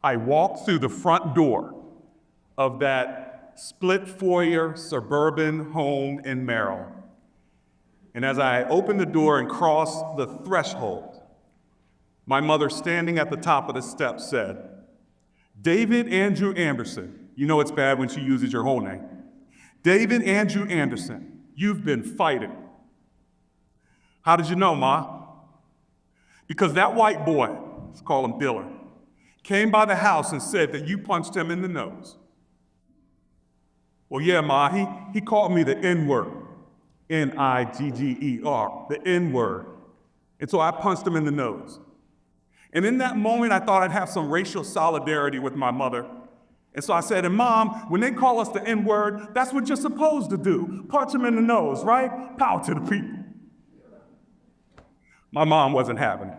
I walked through the front door of that split foyer suburban home in Merrill. And as I opened the door and crossed the threshold, my mother, standing at the top of the steps, said, "David Andrew Anderson," you know it's bad when she uses your whole name, "David Andrew Anderson, you've been fighting." How did you know, Ma? Because that white boy, let's call him Dylan, came by the house and said that you punched him in the nose. Well, yeah, Ma, he called me the N-word, N-I-G-G-E-R, the N-word. And so I punched him in the nose. And in that moment, I thought I'd have some racial solidarity with my mother. And so I said, "And Mom, when they call us the N-word, that's what you're supposed to do. Punch them in the nose, right? Power to the people." My mom wasn't having it.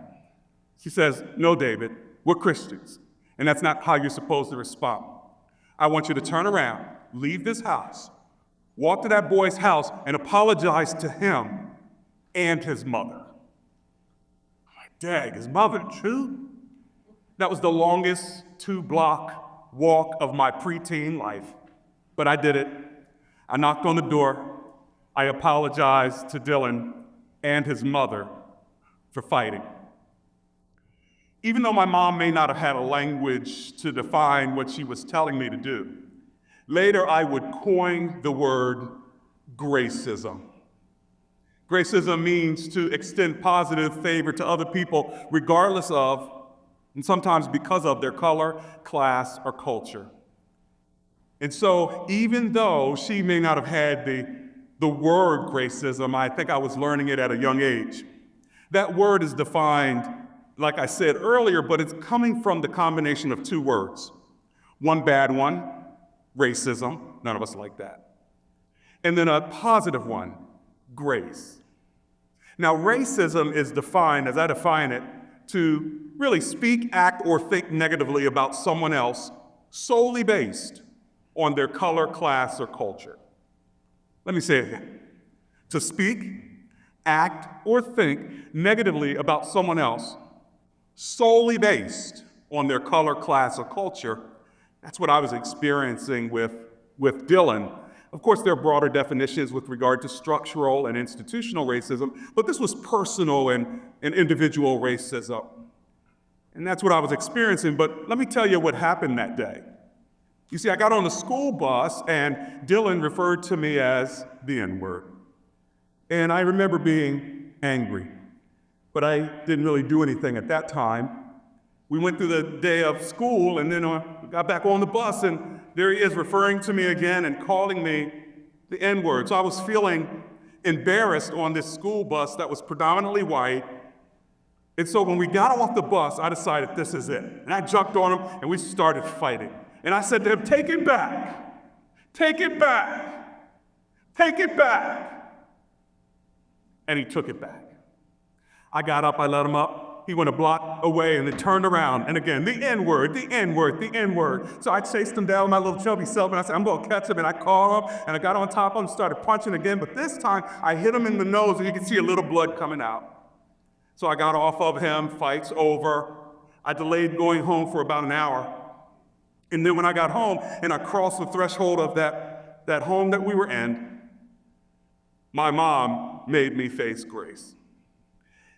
She says, "No, David, we're Christians, and that's not how you're supposed to respond. I want you to turn around, leave this house, walk to that boy's house, and apologize to him and his mother." Dang, his mother too? That was the longest 2-block walk of my preteen life, but I did it. I knocked on the door. I apologized to Dylan and his mother for fighting. Even though my mom may not have had a language to define what she was telling me to do, later I would coin the word gracism. Gracism means to extend positive favor to other people regardless of, and sometimes because of, their color, class, or culture. And so even though she may not have had the word gracism, I think I was learning it at a young age. That word is defined, like I said earlier, but it's coming from the combination of 2 words. One bad one, racism, none of us like that. And then a positive one, grace. Now, racism is defined, as I define it, to really speak, act, or think negatively about someone else solely based on their color, class, or culture. Let me say it again. To speak, act, or think negatively about someone else solely based on their color, class, or culture, that's what I was experiencing with Dylan. Of course, there are broader definitions with regard to structural and institutional racism, but this was personal and individual racism. And that's what I was experiencing, but let me tell you what happened that day. You see, I got on the school bus and Dylan referred to me as the N-word. And I remember being angry, but I didn't really do anything at that time. We went through the day of school and then got back on the bus and there he is referring to me again and calling me the N-word. So I was feeling embarrassed on this school bus that was predominantly white. And so when we got off the bus, I decided this is it. And I jumped on him and we started fighting. And I said to him, "Take it back, take it back, take it back." And he took it back. I got up, I let him up. He went a block away and then turned around. And again, the N-word, the N-word, the N-word. So I chased him down with my little chubby self and I said, "I'm gonna catch him." And I called him and I got on top of him and started punching again. But this time I hit him in the nose and you can see a little blood coming out. So I got off of him, fight's over. I delayed going home for about an hour. And then when I got home and I crossed the threshold of that home that we were in, my mom made me face grace.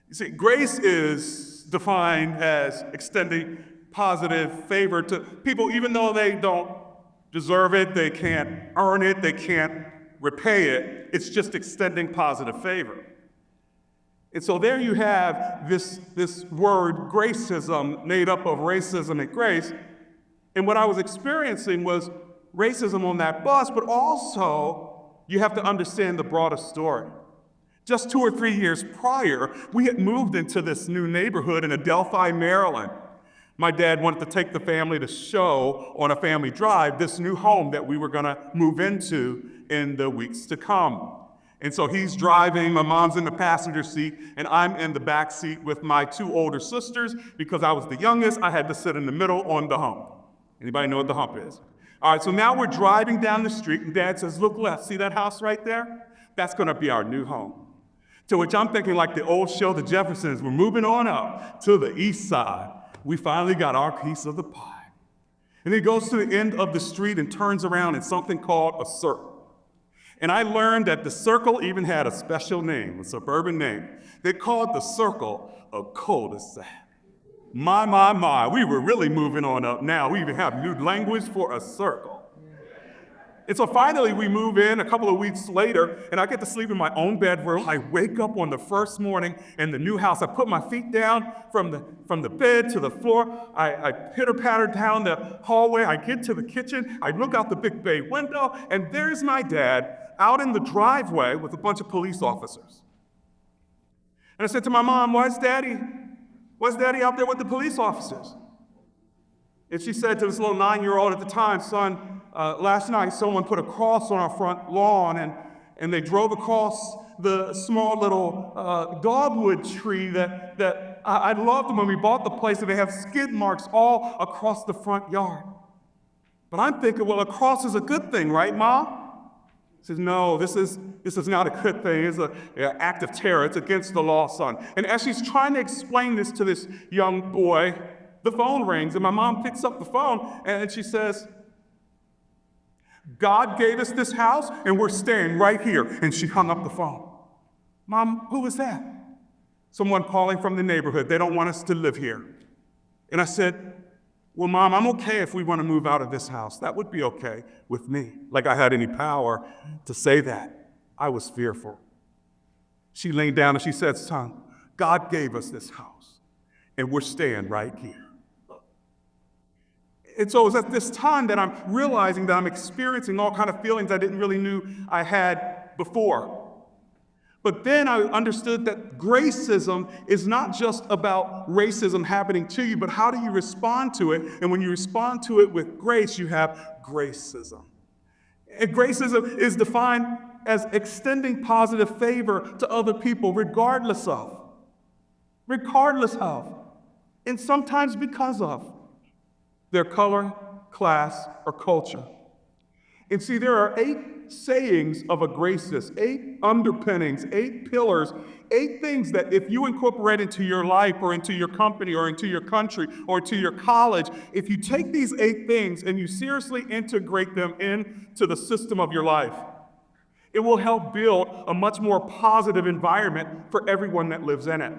You see, grace is defined as extending positive favor to people, even though they don't deserve it, they can't earn it, they can't repay it. It's just extending positive favor. And so there you have this word gracism made up of racism and grace. And what I was experiencing was racism on that bus, but also you have to understand the broader story. Just 2 or 3 years prior, we had moved into this new neighborhood in Adelphi, Maryland. My dad wanted to take the family to show on a family drive this new home that we were gonna move into in the weeks to come. And so he's driving, my mom's in the passenger seat, and I'm in the back seat with my 2 older sisters. Because I was the youngest, I had to sit in the middle on the hump. Anybody know what the hump is? All right, so now we're driving down the street, and Dad says, "Look left, see that house right there? That's gonna be our new home." To which I'm thinking, like the old show, The Jeffersons, we're moving on up to the east side. We finally got our piece of the pie. And he goes to the end of the street and turns around in something called a circle. And I learned that the circle even had a special name, a suburban name. They called the circle a cul-de-sac. My, we were really moving on up now. We even have new language for a circle. And so finally we move in a couple of weeks later, and I get to sleep in my own bedroom. I wake up on the first morning in the new house. I put my feet down from the bed to the floor. I pitter-patter down the hallway. I get to the kitchen. I look out the big bay window, and there's my dad out in the driveway with a bunch of police officers. And I said to my mom, why's daddy out there with the police officers? And she said to this little 9-year-old at the time, son, last night someone put a cross on our front lawn, and they drove across the small little dogwood tree that I loved when we bought the place, and they have skid marks all across the front yard. But I'm thinking, well, a cross is a good thing, right, Mom? She says, no, this is not a good thing. It's an act of terror. It's against the law, son. And as she's trying to explain this to this young boy, the phone rings, and my mom picks up the phone, and she says, God gave us this house, and we're staying right here. And she hung up the phone. Mom, who was that? Someone calling from the neighborhood. They don't want us to live here. And I said, well, Mom, I'm okay if we want to move out of this house. That would be okay with me. Like I had any power to say that. I was fearful. She leaned down and she said, son, God gave us this house, and we're staying right here. And so it's at this time that I'm realizing that I'm experiencing all kind of feelings I didn't really knew I had before. But then I understood that gracism is not just about racism happening to you, but how do you respond to it? And when you respond to it with grace, you have gracism. And gracism is defined as extending positive favor to other people, regardless of, and sometimes because of their color, class, or culture. And see, there are 8 sayings of a gracist, 8 underpinnings, 8 pillars, 8 things that if you incorporate into your life or into your company or into your country or into your college, if you take these 8 things and you seriously integrate them into the system of your life, it will help build a much more positive environment for everyone that lives in it.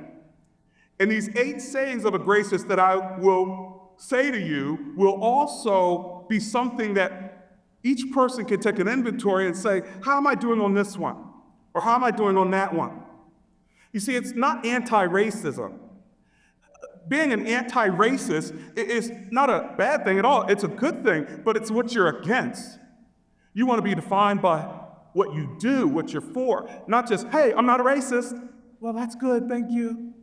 And these 8 sayings of a gracist that I will say to you will also be something that each person can take an inventory and say, how am I doing on this one? Or how am I doing on that one? You see, it's not anti-racism. Being an anti-racist is not a bad thing at all. It's a good thing, but it's what you're against. You want to be defined by what you do, what you're for, not just, hey, I'm not a racist. Well, that's good, thank you.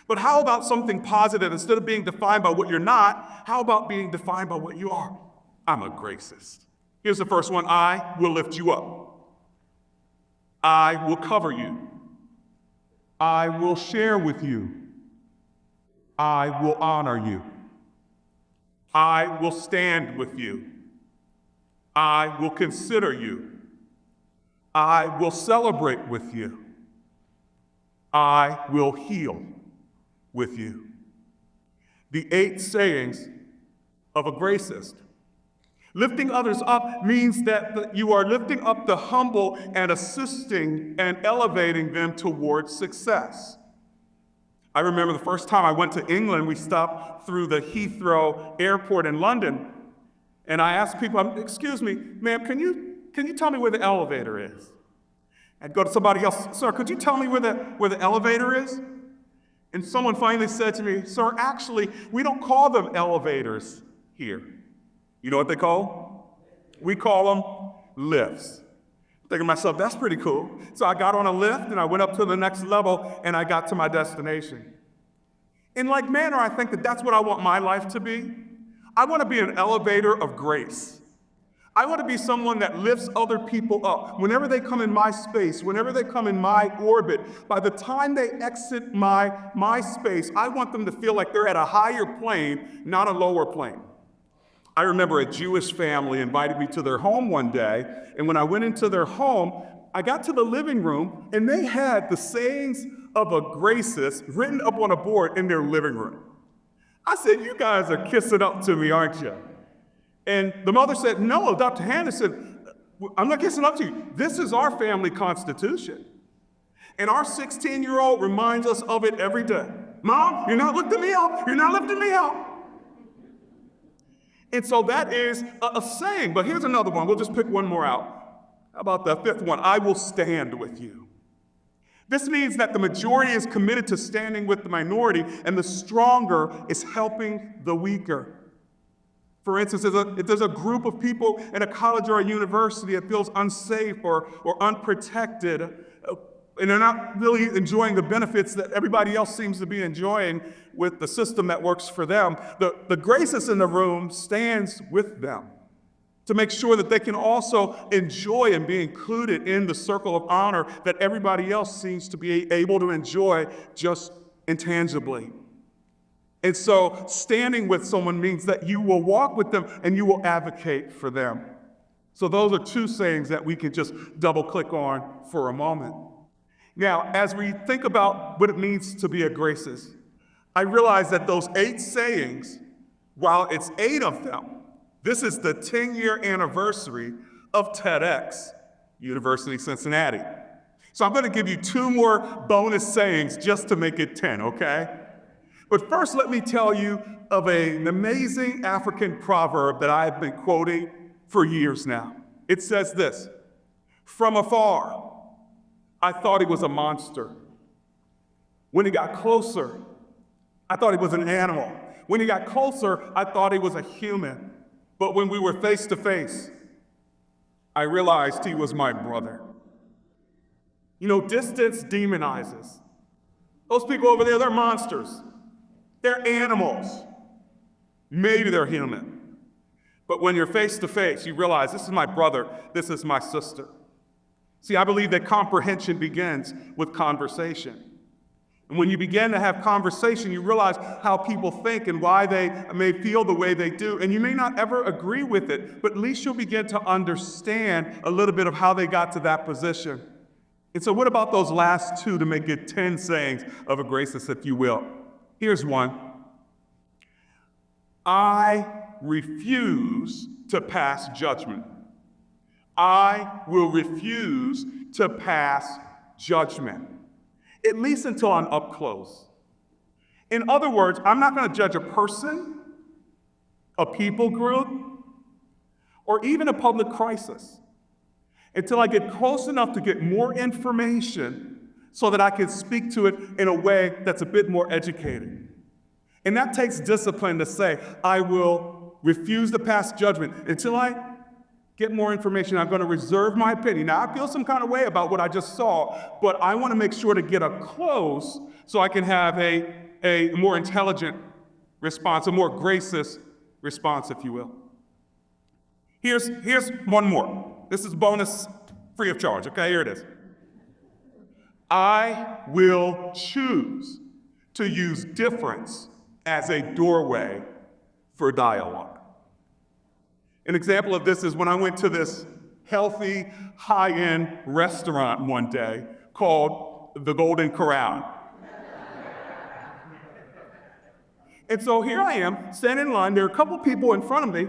But how about something positive? Instead of being defined by what you're not, how about being defined by what you are? I'm a gracist. Here's the first one. I will lift you up. I will cover you. I will share with you. I will honor you. I will stand with you. I will consider you. I will celebrate with you. I will heal with you. The 8 sayings of a gracist. Lifting others up means that you are lifting up the humble and assisting and elevating them towards success. I remember the first time I went to England, we stopped through the Heathrow Airport in London, and I asked people, excuse me, ma'am, can you tell me where the elevator is? I'd go to somebody else, sir, could you tell me where the elevator is? And someone finally said to me, sir, actually, we don't call them elevators here. You know what they call? We call them lifts. Thinking to myself, that's pretty cool. So I got on a lift and I went up to the next level and I got to my destination. In like manner, I think that that's what I want my life to be. I want to be an elevator of grace. I want to be someone that lifts other people up. Whenever they come in my space, whenever they come in my orbit, by the time they exit my space, I want them to feel like they're at a higher plane, not a lower plane. I remember a Jewish family invited me to their home one day, and when I went into their home, I got to the living room, and they had the sayings of a gracist written up on a board in their living room. I said, you guys are kissing up to me, aren't you? And the mother said, no. Dr. Hannah said, I'm not kissing up to you. This is our family constitution. And our 16-year-old reminds us of it every day. Mom, you're not lifting me up. You're not lifting me up. And so that is a saying. But here's another one. We'll just pick one more out. How about the fifth one? I will stand with you. This means that the majority is committed to standing with the minority, and the stronger is helping the weaker. For instance, if there's a group of people in a college or a university that feels unsafe or unprotected, and they're not really enjoying the benefits that everybody else seems to be enjoying with the system that works for them, the graces in the room stands with them to make sure that they can also enjoy and be included in the circle of honor that everybody else seems to be able to enjoy just intangibly. And so standing with someone means that you will walk with them and you will advocate for them. So those are two sayings that we can just double click on for a moment. Now, as we think about what it means to be a Graces, I realize that those 8 sayings, while it's 8 of them, this is the 10-year anniversary of TEDxUCincinnati Cincinnati. So I'm going to give you 2 more bonus sayings just to make it 10, okay? But first, let me tell you of an amazing African proverb that I've been quoting for years now. It says this: from afar, I thought he was a monster. When he got closer, I thought he was an animal. When he got closer, I thought he was a human. But when we were face to face, I realized he was my brother. You know, distance demonizes. Those people over there, they're monsters. They're animals. Maybe they're human. But when you're face to face, you realize this is my brother, this is my sister. See, I believe that comprehension begins with conversation. And when you begin to have conversation, you realize how people think and why they may feel the way they do. And you may not ever agree with it, but at least you'll begin to understand a little bit of how they got to that position. And so what about those last 2 to make it 10 sayings of a Graces, if you will? Here's one. I refuse to pass judgment. I will refuse to pass judgment, at least until I'm up close. In other words, I'm not going to judge a person, a people group, or even a public crisis until I get close enough to get more information so that I can speak to it in a way that's a bit more educated. And that takes discipline to say, I will refuse to pass judgment until I get more information. I'm going to reserve my opinion. Now, I feel some kind of way about what I just saw, but I want to make sure to get up close so I can have a more intelligent response, a more gracious response, if you will. Here's one more. This is bonus free of charge, okay? Here it is. I will choose to use difference as a doorway for dialogue. An example of this is when I went to this healthy, high-end restaurant one day called the Golden Corral. And so here I am, standing in line. There are a couple people in front of me,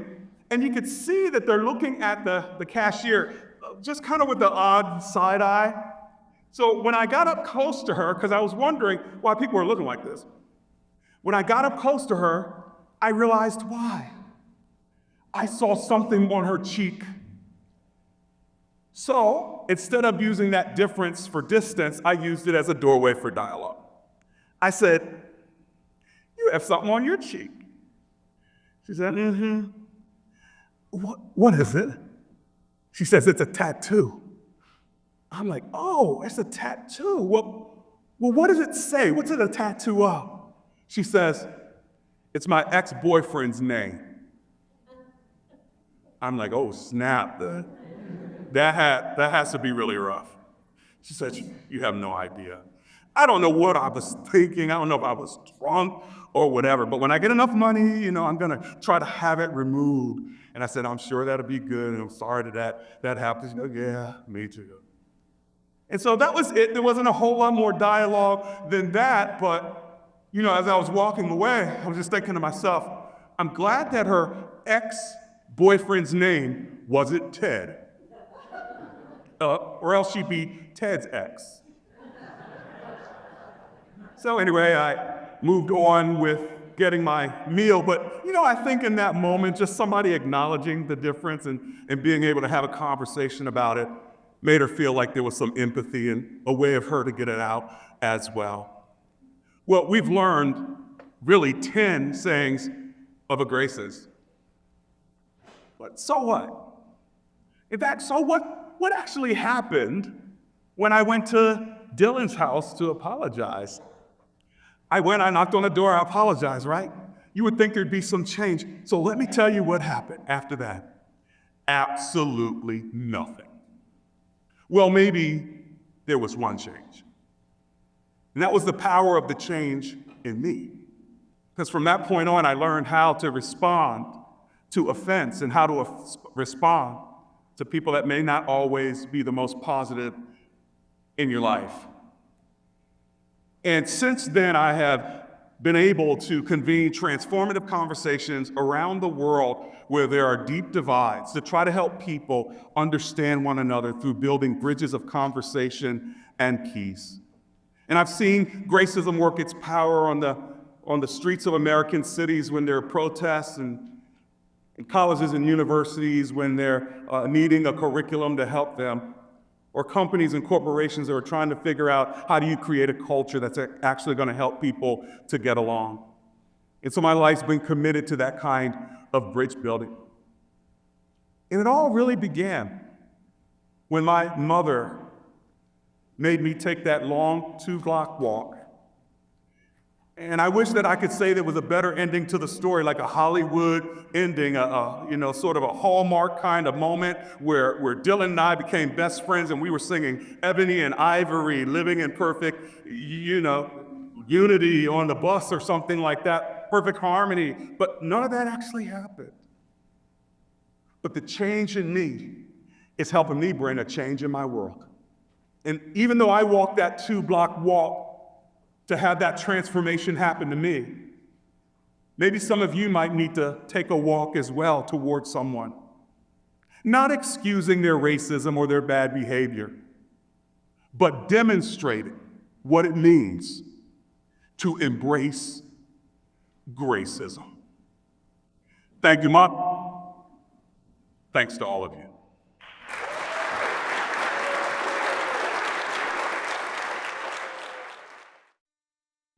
and you could see that they're looking at the cashier just kind of with the odd side eye. So when I got up close to her, because I was wondering why people were looking like this, when I got up close to her, I realized why. I saw something on her cheek. So instead of using that difference for distance, I used it as a doorway for dialogue. I said, you have something on your cheek. She said, mm-hmm. What is it? She says, it's a tattoo. I'm like, oh, it's a tattoo. Well, what does it say? What's it a tattoo of? She says, it's my ex-boyfriend's name. I'm like, oh, snap. That has to be really rough. She said, you have no idea. I don't know what I was thinking. I don't know if I was drunk or whatever. But when I get enough money, I'm going to try to have it removed. And I said, I'm sure that'll be good. And I'm sorry that happened. She goes, yeah, me too. And so that was it. There wasn't a whole lot more dialogue than that. But As I was walking away, I was just thinking to myself, I'm glad that her ex-boyfriend's name wasn't Ted. Or else she'd be Ted's ex. So anyway, I moved on with getting my meal, but I think in that moment, just somebody acknowledging the difference and being able to have a conversation about it made her feel like there was some empathy and a way of her to get it out as well. Well, we've learned really 10 sayings of a graces. But so what? In fact, so what actually happened when I went to Dylan's house to apologize? I knocked on the door, I apologized, right? You would think there'd be some change. So let me tell you what happened after that. Absolutely nothing. Well, maybe there was one change. And that was the power of the change in me. Because from that point on, I learned how to respond to offense and how to respond to people that may not always be the most positive in your life. And since then, I have been able to convene transformative conversations around the world where there are deep divides to try to help people understand one another through building bridges of conversation and peace. And I've seen Gracism work its power on the streets of American cities when there are protests and in colleges and universities when they're needing a curriculum to help them, or companies and corporations that are trying to figure out how do you create a culture that's actually going to help people to get along. And so my life's been committed to that kind of bridge building. And it all really began when my mother made me take that long 2-block walk. And I wish that I could say there was a better ending to the story, like a Hollywood ending, sort of a Hallmark kind of moment where Dylan and I became best friends and we were singing Ebony and Ivory, living in perfect, unity on the bus or something like that, perfect harmony. But none of that actually happened. But the change in me is helping me bring a change in my world. And even though I walked that 2-block walk to have that transformation happen to me, maybe some of you might need to take a walk as well towards someone. Not excusing their racism or their bad behavior, but demonstrating what it means to embrace gracism. Thank you, Mom. Thanks to all of you.